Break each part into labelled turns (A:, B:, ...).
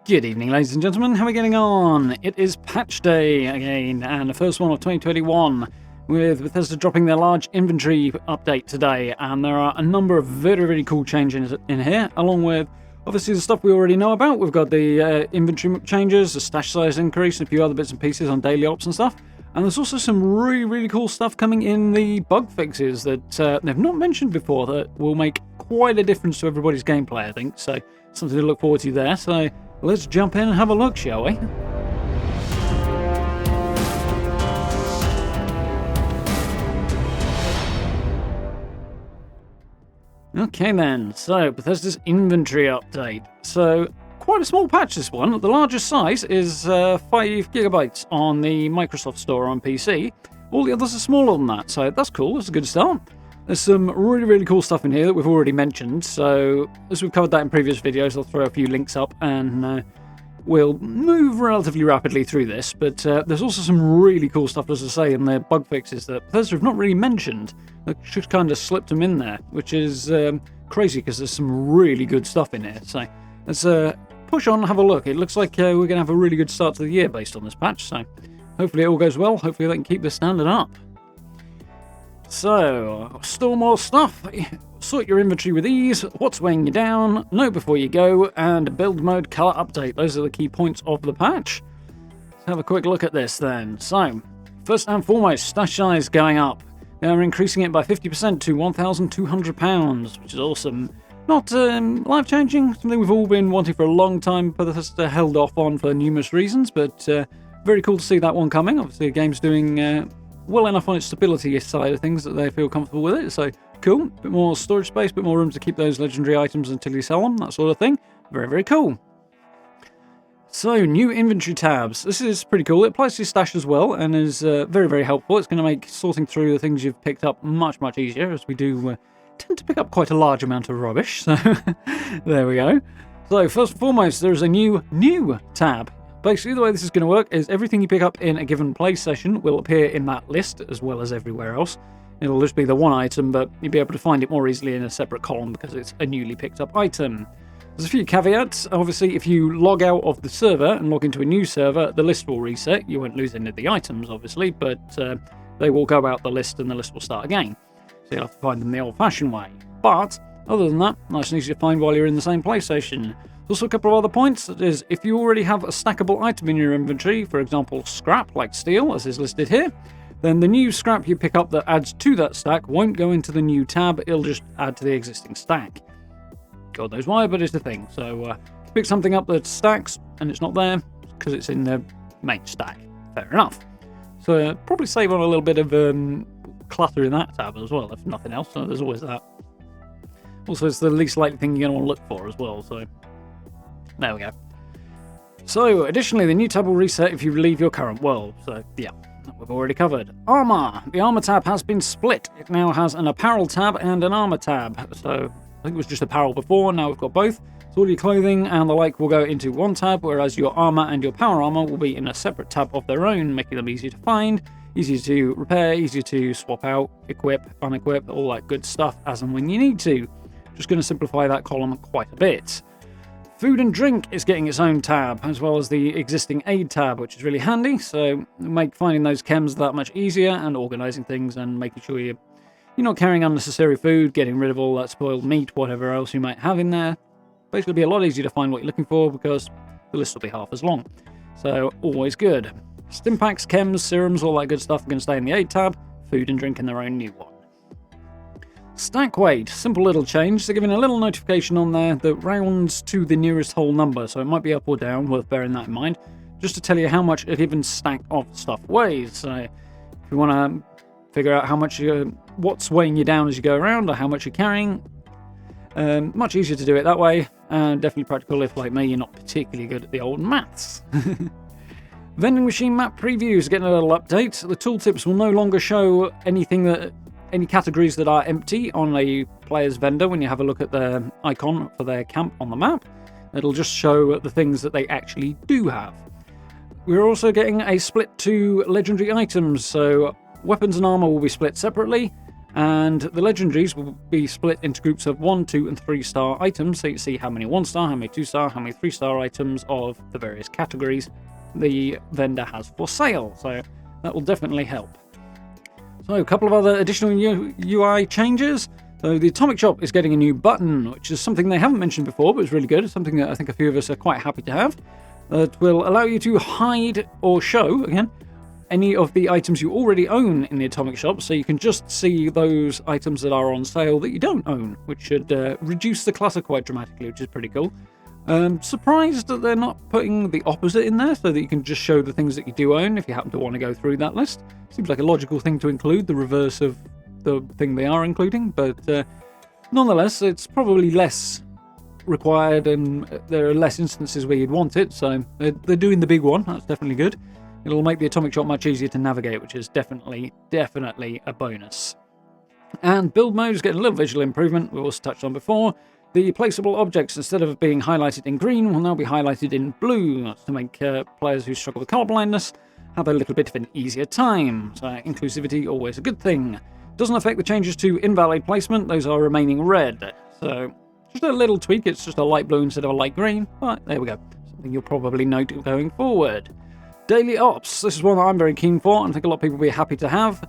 A: Good evening, ladies and gentlemen. How are we getting on? It is patch day again, and the first one of 2021, with Bethesda dropping their large inventory update today, and there are a number of very, very cool changes in here, along with obviously the stuff we already know about. We've got the inventory changes, the stash size increase, a few other bits and pieces on daily ops and stuff. And there's also some really, really cool stuff coming in the bug fixes that they've not mentioned before that will make quite a difference to everybody's gameplay, I think. So, something to look forward to there. So, let's jump in and have a look, shall we? Okay then, so Bethesda's inventory update. So, quite a small patch this one. The largest size is 5 gigabytes on the Microsoft Store on PC. All the others are smaller than that, so that's cool. That's a good start. There's some really, really cool stuff in here that we've already mentioned. So, as we've covered that in previous videos, I'll throw a few links up and we'll move relatively rapidly through this. But there's also some really cool stuff, as I say, in the bug fixes that Bethesda have not really mentioned. They just kind of slipped them in there, which is crazy because there's some really good stuff in here. So, let's push on and have a look. It looks like we're going to have a really good start to the year based on this patch, so hopefully it all goes well. Hopefully they can keep the standard up. So, store more stuff, sort your inventory with ease, what's weighing you down, know before you go, and build mode color update. Those are the key points of the patch. Let's have a quick look at this then. So, first and foremost, stash size going up. They're increasing it by 50% to £1,200, which is awesome. Not life-changing, something we've all been wanting for a long time, but Bethesda held off on for numerous reasons, but very cool to see that one coming. Obviously, the game's doing well enough on its stability side of things that they feel comfortable with it, so cool. Bit more storage space, bit more room to keep those legendary items until you sell them, that sort of thing. Very, very cool. So, new inventory tabs. This is pretty cool. It applies to your stash as well, and is very, very helpful. It's going to make sorting through the things you've picked up much, much easier, as we do tend to pick up quite a large amount of rubbish, so there we go. So first and foremost, there's a new tab. Basically the way this is going to work is everything you pick up in a given play session will appear in that list as well as everywhere else. It'll just be the one item, but you'll be able to find it more easily in a separate column because it's a newly picked up item. There's a few caveats. Obviously, if you log out of the server and log into a new server, the list will reset. You won't lose any of the items, obviously, but they will go out the list and the list will start again. So you'll have to find them the old-fashioned way. But, other than that, nice and easy to find while you're in the same PlayStation. There's also a couple of other points. That is, if you already have a stackable item in your inventory, for example, scrap, like steel, as is listed here, then the new scrap you pick up that adds to that stack won't go into the new tab, it'll just add to the existing stack. God knows why, but it's the thing. So, if you pick something up that stacks, and it's not there, because it's in the main stack. Fair enough. So, probably save on a little bit of clutter in that tab as well, if nothing else, so there's always that. Also, it's the least likely thing you're going to want to look for as well, so there we go. So, additionally, the new tab will reset if you leave your current world, so yeah, we've already covered. Armor! The armor tab has been split. It now has an apparel tab and an armor tab, so I think it was just apparel before, now we've got both. So all your clothing and the like will go into one tab, whereas your armor and your power armor will be in a separate tab of their own, making them easier to find, easier to repair, easier to swap out, equip, unequip, all that good stuff as and when you need to. Just going to simplify that column quite a bit. Food and drink is getting its own tab, as well as the existing aid tab, which is really handy, so make finding those chems that much easier, and organising things and making sure you're not carrying unnecessary food, getting rid of all that spoiled meat, whatever else you might have in there. Basically, it'll be a lot easier to find what you're looking for because the list will be half as long. So, always good. Stimpaks, chems, serums, all that good stuff are going to stay in the aid tab. Food and drink in their own new one. Stack weight, simple little change. They're giving a little notification on there that rounds to the nearest whole number, so it might be up or down, worth bearing that in mind, just to tell you how much a given stack of stuff weighs. So if you want to figure out how much what's weighing you down as you go around, or how much you're carrying, much easier to do it that way, and definitely practical if, like me, you're not particularly good at the old maths. Vending machine map previews getting a little update. The tooltips will no longer show any categories that are empty on a player's vendor when you have a look at their icon for their camp on the map. It'll just show the things that they actually do have. We're also getting a split to legendary items, so weapons and armor will be split separately, And the legendaries will be split into groups of 1, 2, and 3-star items, so you see how many 1-star, how many 2-star, how many 3-star items of the various categories the vendor has for sale. So that will definitely help. So a couple of other additional UI changes. So the Atomic Shop is getting a new button, which is something they haven't mentioned before, but it's really good. It's something that I think a few of us are quite happy to have. That will allow you to hide or show, again, any of the items you already own in the Atomic Shop, so you can just see those items that are on sale that you don't own, which should reduce the clutter quite dramatically, which is pretty cool. Surprised that they're not putting the opposite in there, so that you can just show the things that you do own if you happen to want to go through that list. Seems like a logical thing to include, the reverse of the thing they are including, but nonetheless, it's probably less required, and there are less instances where you'd want it, so they're doing the big one. That's definitely good. It'll make the Atomic Shop much easier to navigate, which is definitely a bonus. And build mode is getting a little visual improvement, we also touched on before. The placeable objects, instead of being highlighted in green, will now be highlighted in blue to make players who struggle with colour blindness have a little bit of an easier time. So inclusivity, always a good thing. Doesn't affect the changes to invalid placement, those are remaining red. So just a little tweak, it's just a light blue instead of a light green, but there we go. Something you'll probably note going forward. Daily Ops, this is one that I'm very keen for, and I think a lot of people will be happy to have.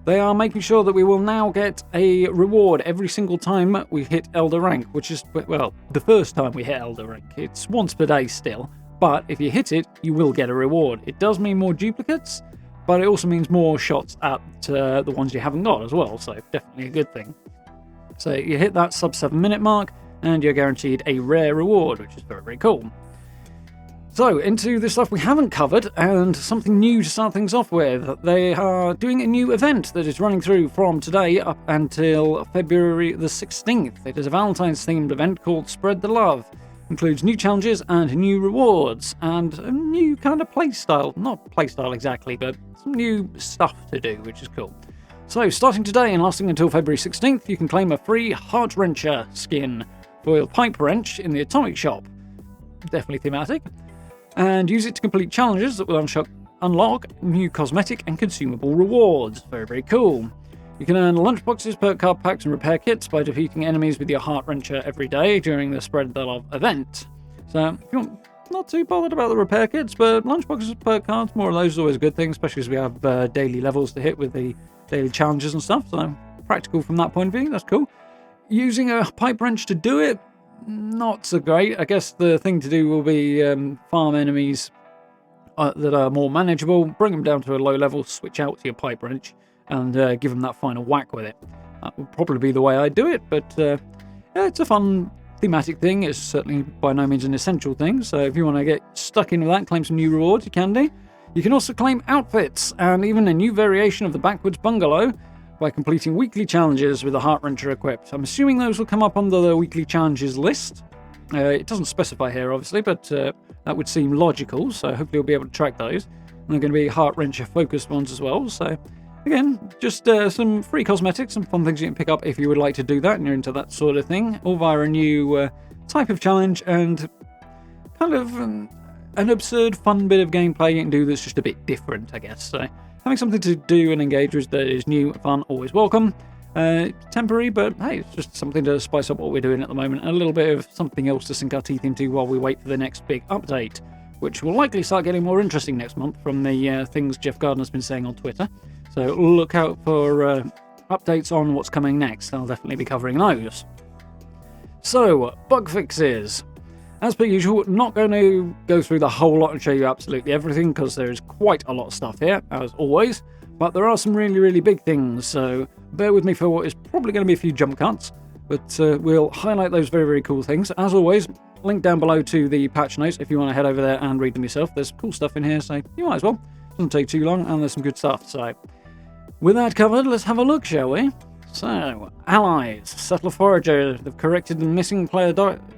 A: They are making sure that we will now get a reward every single time we hit Elder Rank, which is, well, the first time we hit Elder Rank. It's once per day still, but if you hit it, you will get a reward. It does mean more duplicates, but it also means more shots at the ones you haven't got as well, so definitely a good thing. So you hit that sub 7 minute mark, and you're guaranteed a rare reward, which is very, very cool. So, into the stuff we haven't covered, and something new to start things off with. They are doing a new event that is running through from today up until February the 16th. It is a Valentine's-themed event called Spread the Love. Includes new challenges and new rewards, and a new kind of playstyle. Not playstyle exactly, but some new stuff to do, which is cool. So, starting today and lasting until February 16th, you can claim a free Heart Wrencher skin for your Pipe Wrench in the Atomic Shop. Definitely thematic. And use it to complete challenges that will unlock new cosmetic and consumable rewards. Very, very cool. You can earn lunchboxes, perk card packs, and repair kits by defeating enemies with your Heart Wrencher every day during the Spread the Love event. So, if you're not too bothered about the repair kits, but lunchboxes, perk cards, more of those is always a good thing, especially as we have daily levels to hit with the daily challenges and stuff. So, practical from that point of view, that's cool. Using a pipe wrench to do it, not so great. I guess the thing to do will be farm enemies that are more manageable, bring them down to a low level, switch out to your pipe wrench, and give them that final whack with it. That would probably be the way I do it, but yeah, it's a fun thematic thing. It's certainly by no means an essential thing, so if you want to get stuck into that, claim some new rewards, you can do. You can also claim outfits, and even a new variation of the Backwards Bungalow, by completing weekly challenges with the Heart Wrencher equipped. I'm assuming those will come up on the weekly challenges list. It doesn't specify here, obviously, but that would seem logical, so hopefully you'll be able to track those. And they're going to be Heart Wrencher focused ones as well, so again, just some free cosmetics, some fun things you can pick up if you would like to do that and you're into that sort of thing, all via a new type of challenge and kind of an absurd fun bit of gameplay you can do that's just a bit different, I guess. So having something to do and engage with that is new, fun, always welcome. Temporary, but hey, it's just something to spice up what we're doing at the moment. A little bit of something else to sink our teeth into while we wait for the next big update, which will likely start getting more interesting next month from the things Jeff Gardner's been saying on Twitter. So look out for updates on what's coming next. I'll definitely be covering those. So, bug fixes. As per usual, not going to go through the whole lot and show you absolutely everything, because there is quite a lot of stuff here, as always. But there are some really, really big things, so bear with me for what is probably going to be a few jump cuts. But we'll highlight those very, very cool things. As always, link down below to the patch notes if you want to head over there and read them yourself. There's cool stuff in here, so you might as well. Doesn't take too long, and there's some good stuff. So, with that covered, let's have a look, shall we? So, allies, Settler Forager. They've corrected the missing player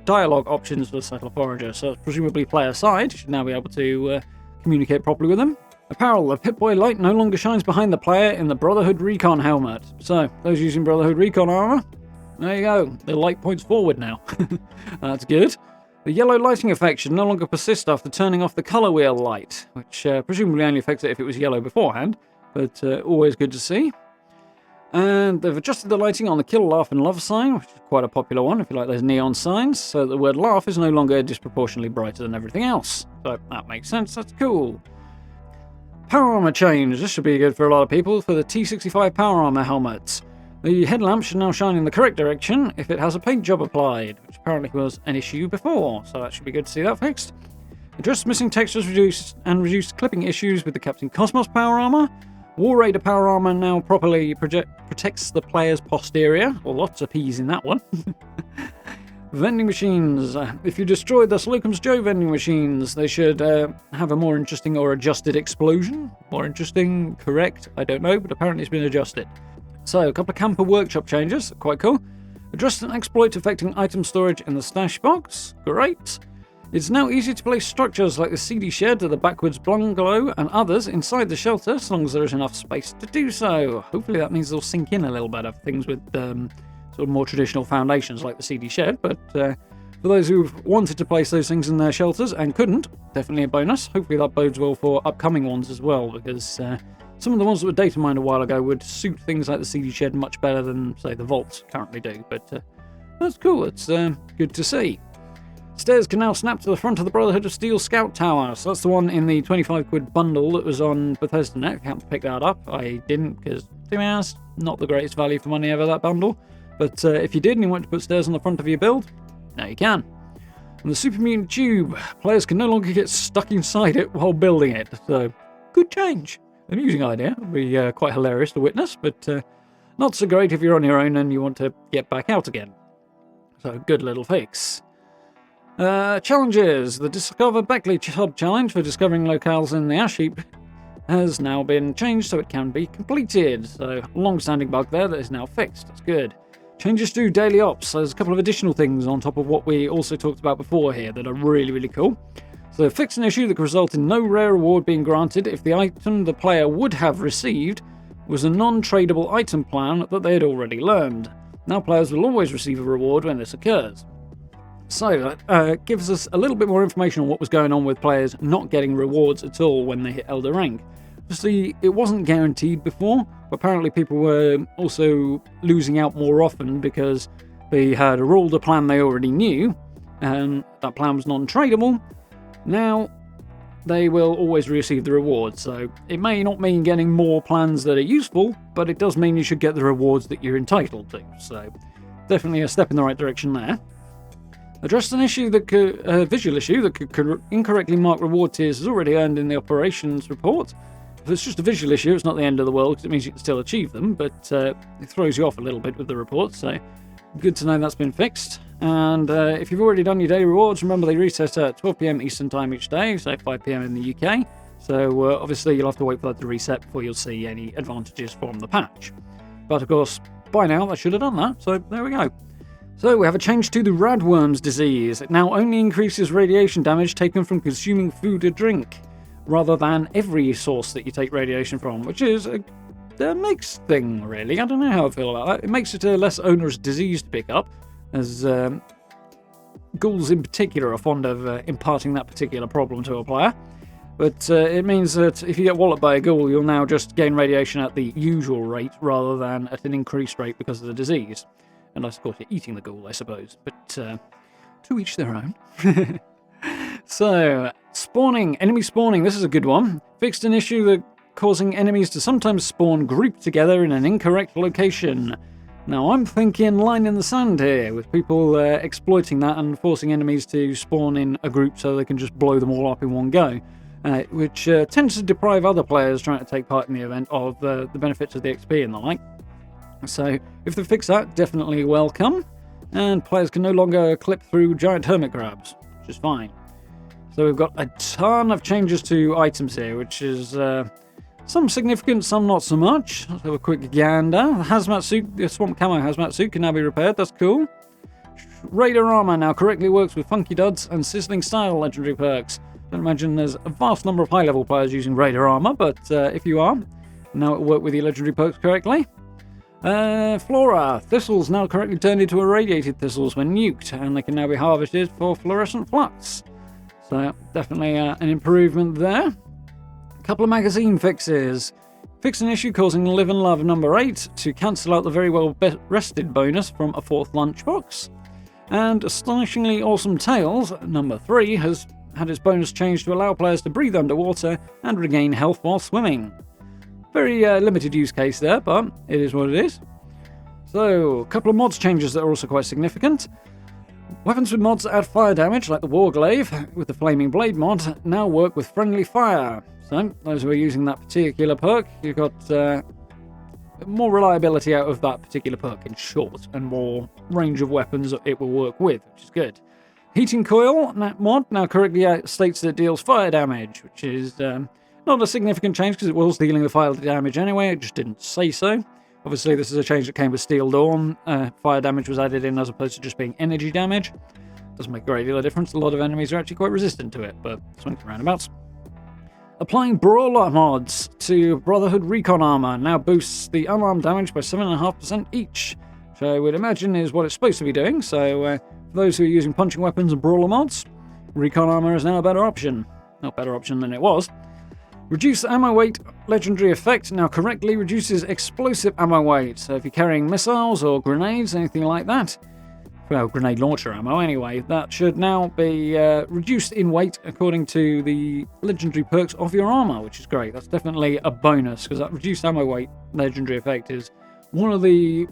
A: dialogue options for Settler Forager, so presumably player side should now be able to communicate properly with them. Apparel, the Pip-Boy light no longer shines behind the player in the Brotherhood Recon helmet. So, those using Brotherhood Recon armor, there you go. The light points forward now. That's good. The yellow lighting effect should no longer persist after turning off the color wheel light, which presumably only affects it if it was yellow beforehand, but always good to see. And they've adjusted the lighting on the kill, laugh and love sign, which is quite a popular one if you like those neon signs, so the word laugh is no longer disproportionately brighter than everything else. So that makes sense, that's cool. Power armor change. This should be good for a lot of people for the T65 power armor helmet. The headlamp should now shine in the correct direction if it has a paint job applied, which apparently was an issue before, so that should be good to see that fixed. Address missing textures reduced clipping issues with the Captain Cosmos power armor. War Raider power armor now properly protects the player's posterior. Well, lots of P's in that one. Vending machines. If you destroy the Slocum's Joe vending machines, they should have a more interesting or adjusted explosion. More interesting, correct, I don't know, but apparently it's been adjusted. So, a couple of camper workshop changes, quite cool. Addressed an exploit affecting item storage in the stash box, great. It's now easy to place structures like the CD shed, the backwards bungalow, and others inside the shelter, as long as there is enough space to do so. Hopefully that means they'll sink in a little better, things with sort of more traditional foundations like the CD shed, but for those who've wanted to place those things in their shelters and couldn't, definitely a bonus. Hopefully that bodes well for upcoming ones as well, because some of the ones that were data mined a while ago would suit things like the CD shed much better than, say, the vaults currently do, but that's cool, it's good to see. Stairs can now snap to the front of the Brotherhood of Steel Scout Tower. So that's the one in the 25 quid bundle that was on Bethesda Net. If you haven't picked that up, I didn't, because, to be honest, not the greatest value for money ever, that bundle. But if you did and you want to put stairs on the front of your build, now you can. And the Super Mutant Tube, players can no longer get stuck inside it while building it. So, good change. Amusing idea. It'll be quite hilarious to witness, but not so great if you're on your own and you want to get back out again. So, good little fix. Challenges. The Discover Beckley Hub Challenge for discovering locales in the ash heap has now been changed so it can be completed. So, long-standing bug there that is now fixed. That's good. Changes to daily ops. There's a couple of additional things on top of what we also talked about before here that are really, really cool. So, fix an issue that could result in no rare reward being granted if the item the player would have received was a non-tradable item plan that they had already learned. Now players will always receive a reward when this occurs. So, that gives us a little bit more information on what was going on with players not getting rewards at all when they hit Elder rank. See, it wasn't guaranteed before, but apparently people were also losing out more often because they had ruled a plan they already knew, and that plan was non-tradable. Now, they will always receive the rewards, so it may not mean getting more plans that are useful, but it does mean you should get the rewards that you're entitled to, so definitely a step in the right direction there. Addressed an issue that visual issue that could incorrectly mark reward tiers as already earned in the operations report. If it's just a visual issue, it's not the end of the world because it means you can still achieve them, but it throws you off a little bit with the report, so good to know that's been fixed. And if you've already done your daily rewards, remember they reset at 12 PM Eastern Time each day, so 5 PM in the UK. So obviously you'll have to wait for that to reset before you'll see any advantages from the patch. But of course, by now that should have done that, so there we go. So we have a change to the radworm's disease. It now only increases radiation damage taken from consuming food or drink, rather than every source that you take radiation from, which is a mixed thing, really. I don't know how I feel about that. It makes it a less onerous disease to pick up, as ghouls in particular are fond of imparting that particular problem to a player. But it means that if you get walloped by a ghoul, you'll now just gain radiation at the usual rate, rather than at an increased rate because of the disease. And of course, you're eating the ghoul, I suppose. But to each their own. So, spawning. Enemy spawning. This is a good one. Fixed an issue that causing enemies to sometimes spawn grouped together in an incorrect location. Now, I'm thinking line in the sand here, with people exploiting that and forcing enemies to spawn in a group so they can just blow them all up in one go. Which tends to deprive other players trying to take part in the event of the benefits of the XP and the like. So, if they fix that, definitely welcome. And players can no longer clip through giant hermit crabs, which is fine. So we've got a ton of changes to items here, which is some significant, some not so much. Let's have a quick gander. The hazmat suit, the swamp camo hazmat suit can now be repaired, that's cool. Raider armor now correctly works with Funky Duds and Sizzling Style legendary perks. Don't imagine there's a vast number of high-level players using Raider armor, but if you are, now it will work with your legendary perks correctly. Flora. Thistles now correctly turned into irradiated thistles when nuked, and they can now be harvested for fluorescent flux. So, definitely an improvement there. A couple of magazine fixes. Fixed an issue causing Live and Love number 8 to cancel out the very well rested bonus from a 4th lunchbox. And Astonishingly Awesome Tales number 3 has had its bonus changed to allow players to breathe underwater and regain health while swimming. Very limited use case there, but it is what it is. So, a couple of mods changes that are also quite significant. Weapons with mods that add fire damage, like the Warglaive with the Flaming Blade mod, now work with friendly fire. So, those who are using that particular perk, you've got more reliability out of that particular perk in short, and more range of weapons that it will work with, which is good. Heating Coil mod now correctly states that it deals fire damage, which is not a significant change because it was dealing the fire damage anyway, it just didn't say so. Obviously, this is a change that came with Steel Dawn. Fire damage was added in as opposed to just being energy damage. Doesn't make a great deal of difference. A lot of enemies are actually quite resistant to it, but swings and roundabouts. Applying Brawler mods to Brotherhood Recon Armor now boosts the unarmed damage by 7.5% each, which I would imagine is what it's supposed to be doing. So, for those who are using punching weapons and Brawler mods, Recon Armor is now a better option. Not better option than it was. Reduce ammo weight legendary effect now correctly reduces explosive ammo weight. So if you're carrying missiles or grenades, anything like that, well, grenade launcher ammo anyway, that should now be reduced in weight according to the legendary perks of your armor, which is great. That's definitely a bonus because that reduced ammo weight legendary effect is one of the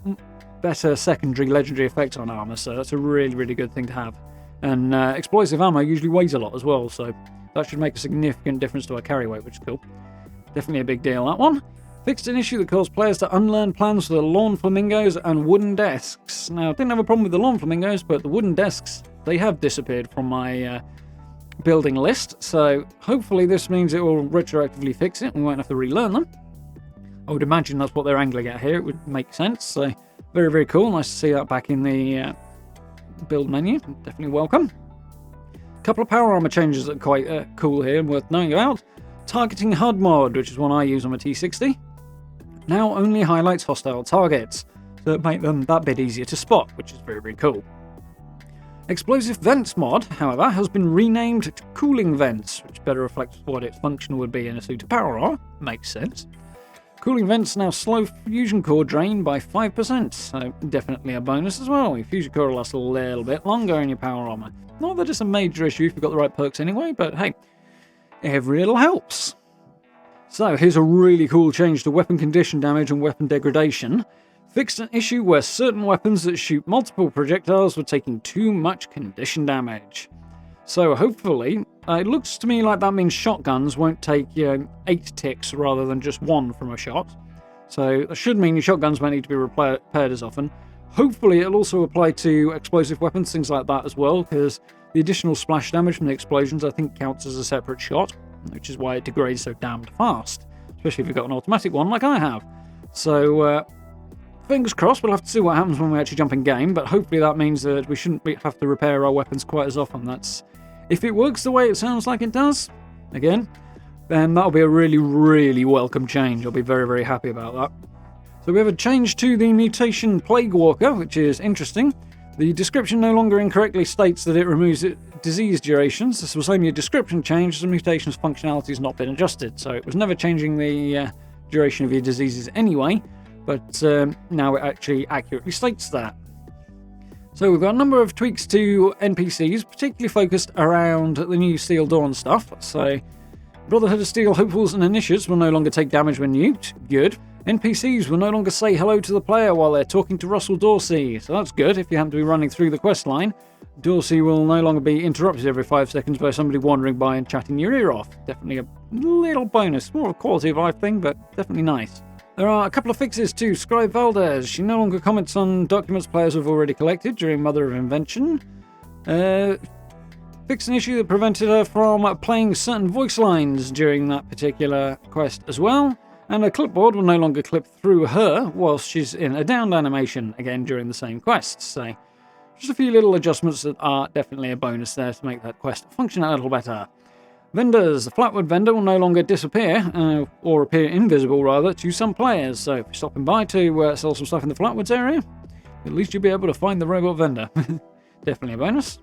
A: better secondary legendary effects on armor, so that's a really, really good thing to have. And explosive ammo usually weighs a lot as well, so that should make a significant difference to our carry weight, which is cool. Definitely a big deal, that one. Fixed an issue that caused players to unlearn plans for the lawn flamingos and wooden desks. Now, I didn't have a problem with the lawn flamingos, but the wooden desks, they have disappeared from my building list. So hopefully this means it will retroactively fix it and we won't have to relearn them. I would imagine that's what they're angling at here. It would make sense. So very, very cool. Nice to see that back in the build menu. Definitely welcome. Couple of power armor changes that are quite cool here and worth knowing about. Targeting HUD mod, which is one I use on my T60, now only highlights hostile targets, so it makes them that bit easier to spot, which is very, very cool. Explosive Vents mod, however, has been renamed to Cooling Vents, which better reflects what its function would be in a suit of power armor. Makes sense. Cooling Vents now slow fusion core drain by 5%, so definitely a bonus as well. Your fusion core will last a little bit longer in your power armor. Not that it's a major issue if you've got the right perks anyway, but hey, every little helps. So here's a really cool change to weapon condition damage and weapon degradation. Fixed an issue where certain weapons that shoot multiple projectiles were taking too much condition damage. So hopefully, it looks to me like that means shotguns won't take 8 ticks rather than just 1 from a shot. So that should mean your shotguns won't need to be repaired as often. Hopefully it'll also apply to explosive weapons, things like that as well, because the additional splash damage from the explosions I think counts as a separate shot, which is why it degrades so damned fast, especially if you've got an automatic one like I have. So, fingers crossed, we'll have to see what happens when we actually jump in game, but hopefully that means that we shouldn't have to repair our weapons quite as often. If it works the way it sounds like it does, again, then that'll be a really, really welcome change. I'll be very, very happy about that. So we have a change to the mutation Plague Walker, which is interesting. The description no longer incorrectly states that it removes disease durations. This was only a description change, as the mutation's functionality has not been adjusted, so it was never changing the duration of your diseases anyway, but now it actually accurately states that. So we've got a number of tweaks to NPCs, particularly focused around the new Steel Dawn stuff. So Brotherhood of Steel hopefuls and initiates will no longer take damage when nuked. Good. NPCs will no longer say hello to the player while they're talking to Russell Dorsey, so that's good if you happen to be running through the quest line. Dorsey will no longer be interrupted every 5 seconds by somebody wandering by and chatting your ear off. Definitely a little bonus, more of a quality of life thing, but definitely nice. There are a couple of fixes to Scribe Valdez. She no longer comments on documents players have already collected during Mother of Invention. Fixed an issue that prevented her from playing certain voice lines during that particular quest as well. And a clipboard will no longer clip through her whilst she's in a downed animation, again during the same quest. So, just a few little adjustments that are definitely a bonus there to make that quest function a little better. Vendors. The Flatwood vendor will no longer disappear, or appear invisible rather, to some players. So, if you're stopping by to sell some stuff in the Flatwoods area, at least you'll be able to find the robot vendor. Definitely a bonus.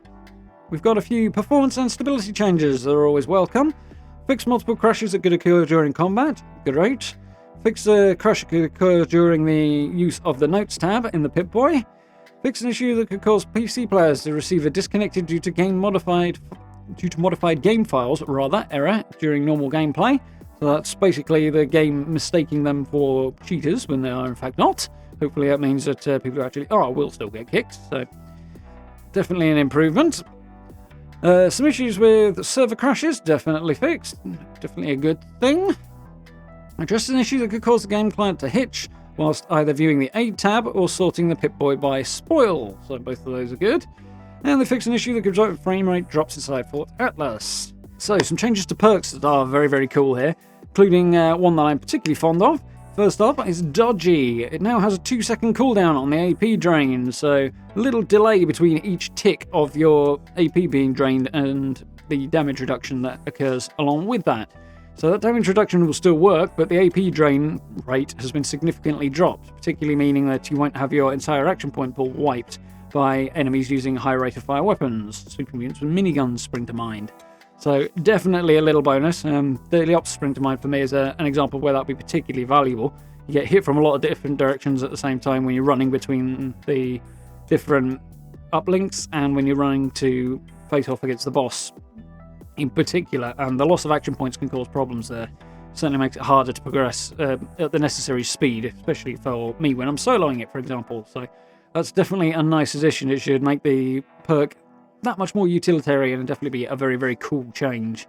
A: We've got a few performance and stability changes that are always welcome. Fix multiple crashes that could occur during combat. Great. Fix a crash that could occur during the use of the Notes tab in the Pip-Boy. Fix an issue that could cause PC players to receive a disconnected due to modified game files, error during normal gameplay. So that's basically the game mistaking them for cheaters when they are in fact not. Hopefully that means that people actually will still get kicked. So definitely an improvement. Some issues with server crashes, definitely fixed. Definitely a good thing. Addressed an issue that could cause the game client to hitch whilst either viewing the Aid tab or sorting the Pip-Boy by spoil. So both of those are good. And they fixed an issue that could result in frame rate drops inside Fort Atlas. So some changes to perks that are very, very cool here, including one that I'm particularly fond of. First up is Dodgy. It now has a 2-second cooldown on the AP drain, so a little delay between each tick of your AP being drained and the damage reduction that occurs along with that. So that damage reduction will still work, but the AP drain rate has been significantly dropped, particularly meaning that you won't have your entire action point pool wiped by enemies using high rate of fire weapons. Super mutants with miniguns spring to mind. So definitely a little bonus. The Ops spring to mind for me is an example where that would be particularly valuable. You get hit from a lot of different directions at the same time when you're running between the different uplinks and when you're running to face off against the boss in particular. And the loss of action points can cause problems there. Certainly makes it harder to progress at the necessary speed, especially for me when I'm soloing it, for example. So that's definitely a nice addition. It should make the perk that much more utilitarian and definitely be a very, very cool change.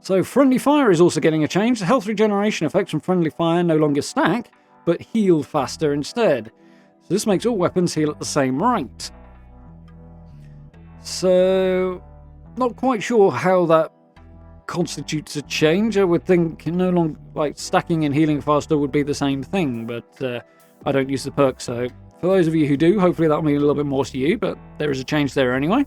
A: So friendly fire is also getting a change. The health regeneration effects from friendly fire no longer stack, but heal faster instead. So this makes all weapons heal at the same rate. So not quite sure how that constitutes a change. I would think no longer stacking and healing faster would be the same thing, but I don't use the perk, so for those of you who do, hopefully that'll mean a little bit more to you, but there is a change there anyway.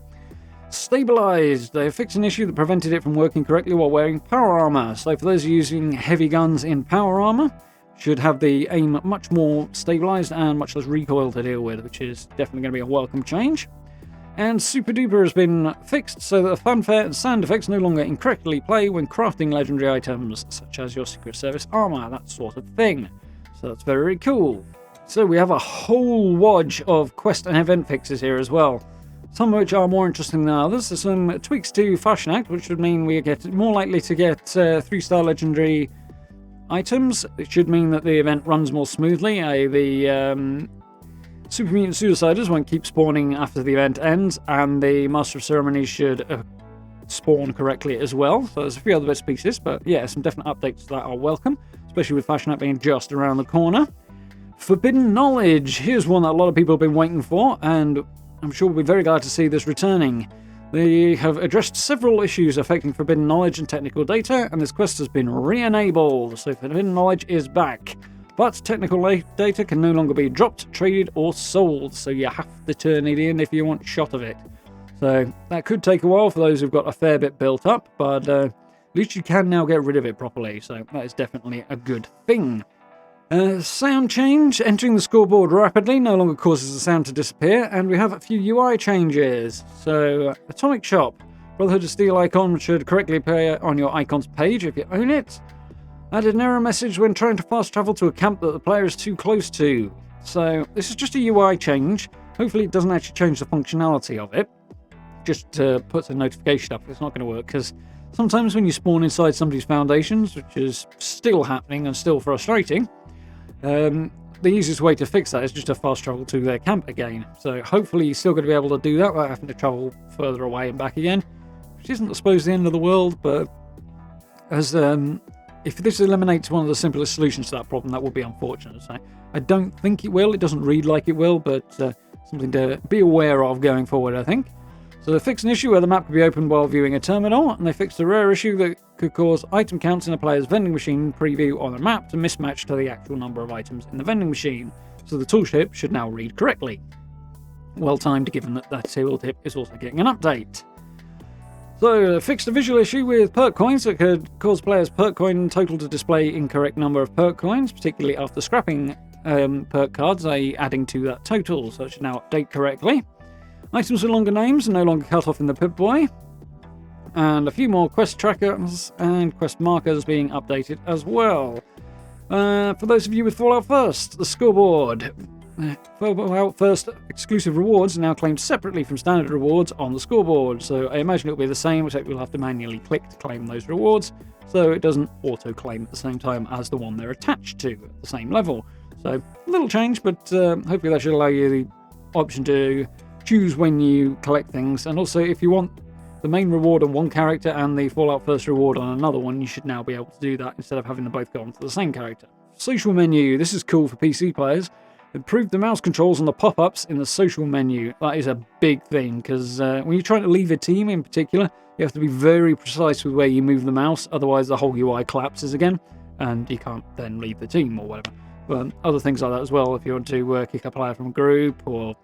A: Stabilized. They fixed an issue that prevented it from working correctly while wearing power armor. So for those using heavy guns in power armor, should have the aim much more stabilized and much less recoil to deal with, which is definitely going to be a welcome change. And Super Duper has been fixed so that the fanfare and sound effects no longer incorrectly play when crafting legendary items, such as your Secret Service armor, that sort of thing. So that's very, very cool. So we have a whole wodge of quest and event fixes here as well. Some of which are more interesting than others. There's some tweaks to Fashion Act, which would mean we get more likely to get 3-star legendary items. It should mean that the event runs more smoothly. The Super Mutant Suiciders won't keep spawning after the event ends, and the Master of Ceremonies should spawn correctly as well. So there's a few other bits and pieces, but yeah, some definite updates to that are welcome, especially with Fashion Act being just around the corner. Forbidden Knowledge. Here's one that a lot of people have been waiting for, and I'm sure we'll be very glad to see this returning. They have addressed several issues affecting Forbidden Knowledge and technical data, and this quest has been re-enabled, so Forbidden Knowledge is back. But technical data can no longer be dropped, traded, or sold, so you have to turn it in if you want a shot of it. So that could take a while for those who've got a fair bit built up, but at least you can now get rid of it properly, so that is definitely a good thing. Sound change. Entering the scoreboard rapidly no longer causes the sound to disappear, and we have a few UI changes. So, Atomic Shop. Brotherhood of Steel icon should correctly appear on your icons page if you own it. Added an error message when trying to fast travel to a camp that the player is too close to. So, this is just a UI change. Hopefully it doesn't actually change the functionality of it. Just puts a notification up. It's not going to work, because sometimes when you spawn inside somebody's foundations, which is still happening and still frustrating, the easiest way to fix that is just to fast travel to their camp again. So hopefully you're still going to be able to do that without having to travel further away and back again, which isn't, I suppose, the end of the world, but as if this eliminates one of the simplest solutions to that problem, that would be unfortunate. So I don't think it will. It doesn't read like it will, but something to be aware of going forward, I think. So they fixed an issue where the map could be opened while viewing a terminal, and they fixed a rare issue that could cause item counts in a player's vending machine preview on a map to mismatch to the actual number of items in the vending machine. So the tooltip should now read correctly. Well timed, given that that tooltip is also getting an update. So they fixed a visual issue with perk coins that could cause players' perk coin total to display incorrect number of perk coins, particularly after scrapping perk cards, i.e. adding to that total, so it should now update correctly. Items with longer names are no longer cut off in the Pip-Boy. And a few more quest trackers and quest markers being updated as well. For those of you with Fallout First, the scoreboard. Fallout First exclusive rewards are now claimed separately from standard rewards on the scoreboard, so I imagine it'll be the same, except you'll have to manually click to claim those rewards, so it doesn't auto-claim at the same time as the one they're attached to at the same level. So, a little change, but hopefully that should allow you the option to choose when you collect things, and also if you want the main reward on one character and the Fallout First reward on another one, you should now be able to do that instead of having them both go onto the same character. Social menu. This is cool for PC players. Improve the mouse controls on the pop-ups in the social menu. That is a big thing, because when you're trying to leave a team in particular, you have to be very precise with where you move the mouse, otherwise the whole UI collapses again, and you can't then leave the team or whatever. But other things like that as well, if you want to kick a player from a group or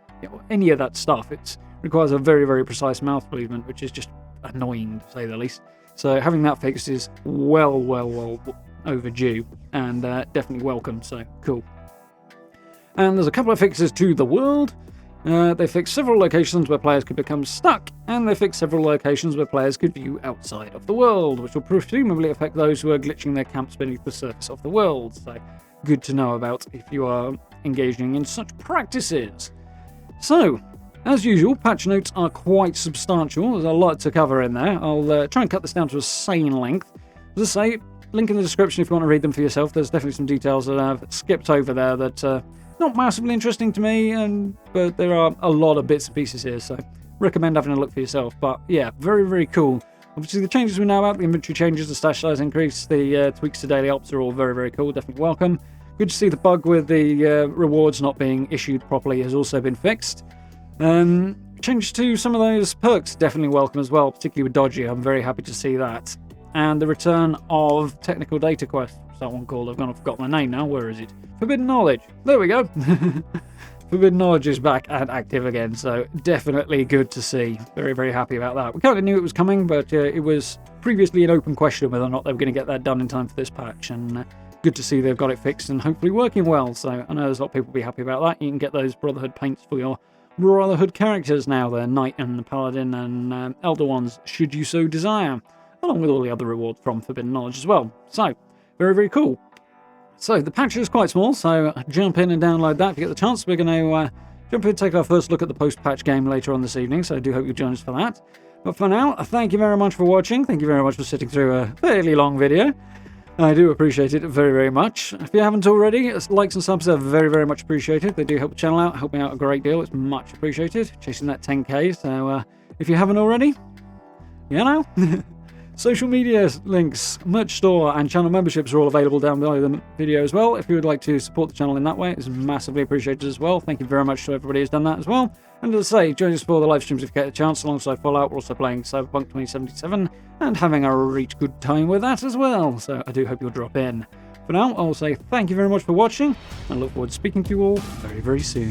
A: any of that stuff, it requires a very, very precise mouse movement, which is just annoying to say the least. So having that fixed is well overdue, and definitely welcome, so cool. And there's a couple of fixes to the world. They fix several locations where players could become stuck, and they fix several locations where players could view outside of the world, which will presumably affect those who are glitching their camps beneath the surface of the world. So, good to know about if you are engaging in such practices. So, as usual, patch notes are quite substantial. There's a lot to cover in there. I'll try and cut this down to a sane length. As I say, link in the description if you want to read them for yourself. There's definitely some details that I've skipped over there that not massively interesting to me, but there are a lot of bits and pieces here, so recommend having a look for yourself. But yeah, very, very cool. Obviously, the changes we know about, the inventory changes, the stash size increase, the tweaks to daily ops are all very, very cool. Definitely welcome. Good to see the bug with the rewards not being issued properly has also been fixed. Changes to some of those perks definitely welcome as well, particularly with Dodgy. I'm very happy to see that. And the return of technical data quests. What's that one called? I've forgotten the name now. Where is it? Forbidden Knowledge. There we go. Forbidden Knowledge is back and active again, so definitely good to see. Very, very happy about that. We kind of knew it was coming, but it was previously an open question whether or not they were going to get that done in time for this patch, and good to see they've got it fixed and hopefully working well. So I know there's a lot of people will be happy about that. You can get those Brotherhood paints for your Brotherhood characters now. They're Knight and the Paladin and Elder ones, should you so desire, along with all the other rewards from Forbidden Knowledge as well. So, very, very cool. So, the patch is quite small, so jump in and download that if you get the chance. We're going to jump in and take our first look at the post-patch game later on this evening, so I do hope you'll join us for that. But for now, thank you very much for watching. Thank you very much for sitting through a fairly long video. I do appreciate it very, very much. If you haven't already, likes and subs are very, very much appreciated. They do help the channel out, help me out a great deal. It's much appreciated. Chasing that 10k, so if you haven't already, you know. Social media links, merch store, and channel memberships are all available down below the video as well. If you would like to support the channel in that way, it's massively appreciated as well. Thank you very much to everybody who's done that as well. And as I say, join us for the live streams if you get a chance. Alongside Fallout, we're also playing Cyberpunk 2077 and having a reach good time with that as well. So I do hope you'll drop in. For now, I'll say thank you very much for watching and look forward to speaking to you all very, very soon.